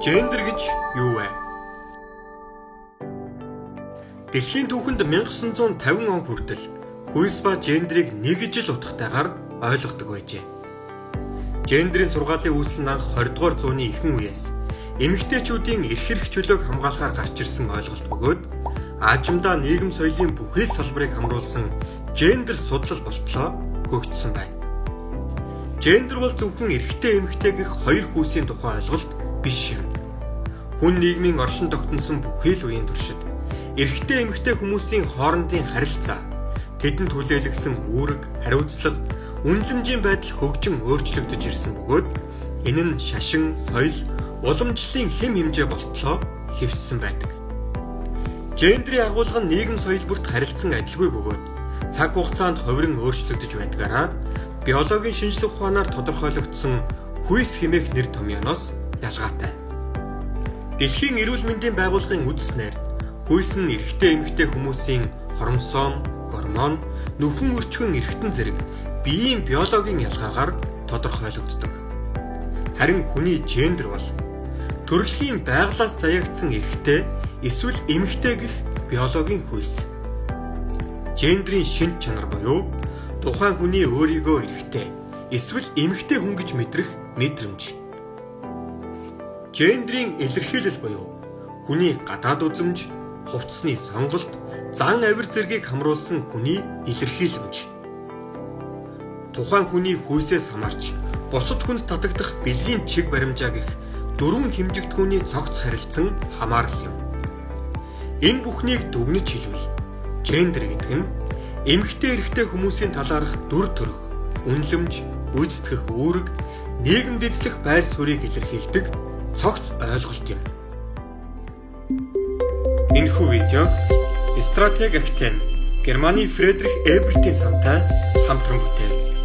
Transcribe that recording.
Гендер гэж юу вэ? Дэлхийн түүхэнд 1950 он хүртэл хүйс ба гендерийг нэгж л утгатайгаар ойлгодог байжээ. Гендерийн сургаалын үүсэл нь анх 20 дугаар зууны ихэнх үеэс эмэгтэйчүүдийн эрх чөлөөг хамгаалахаар гарч ирсэн ойлголт бөгөөд аажимдаа нийгэм соёлын бүхий салбарыг хамруулсан гендер судлал болтлоо хөгжсөн байна. Гендер бол зөвхөн эрэгтэй эмэгтэй гэх хоёр хүйсийн тухай ойлголт биш юм. Хүн нийгмийн оршин тогтносон бүхий л үеийн туршид эрэгтэй эмэгтэй хүмүүсийн хоорондын харилцаа, тэдэнд хүлээлгсэн үүрэг, хариуцлага, үнэлэмжийн байдал хөгжин өөрчлөгдөж ирсэн бөгөөд энэ нь шашин, соёл, уламжлалын хэм хэмжээ болтлоо хэвссэн байдаг. Гендерийн агуулга нь нийгэм соёл бүрт харилцсан адилгүй бөгөөд цаг хугацаанд хувиран өөрчлөгдөж байдгаараа биологийн шинжилгээ ухаанаар тодорхойлогдсон хүйс хэмээх нэр томьёоноос ялгаатай. Дэлхийн эрүүл мэндийн байгууллагын үзснээр хүйс нь эрэгтэй эмэгтэй хүмүүсийн хоромсоом, гормон, нүхэн өрчгөн эргэтэн зэрэг биеийн биологийн ялгаагаар тодорхойлогддог. Харин хүний гендер бол төрөлхийн байглаас заягдсан эрэгтэй эсвэл эмэгтэй гэх биологийн хүйс. Гендерийн шинж чанар буюу тухайн хүний өөрийгөө эрэгтэй эсвэл эмэгтэй хүн гэж мэдрэх мэдрэмж. Гендерийн илэрхийлэл буюу хүний гадаад үзмж, хувцсны сонголт, зан авир зэргийг хамруулсан хүний илэрхийлэмж. Тухайн хүний хүйсээс хамаарч бусад хүнд татагдах бэлгийн чиг баримжаа гэх дөрвөн хэмжигдэхүүний цогц харилцан хамаарал юм. Энэ бүхнийг дүгнэж хэлбэл гендер гэдэг нь эмэгтэй эрэгтэй хүмүүсийн талаарх дүр төрх, үнэлэмж, гүйцэтгэх үүрэг, нийгэмд эзлэх байр суурийг илэрхийлдэг цогц ойлголт юм. Энэхүү видеог Стратеги Актем Германы Фридрих Эбертийн самтай хамтран бүтээв.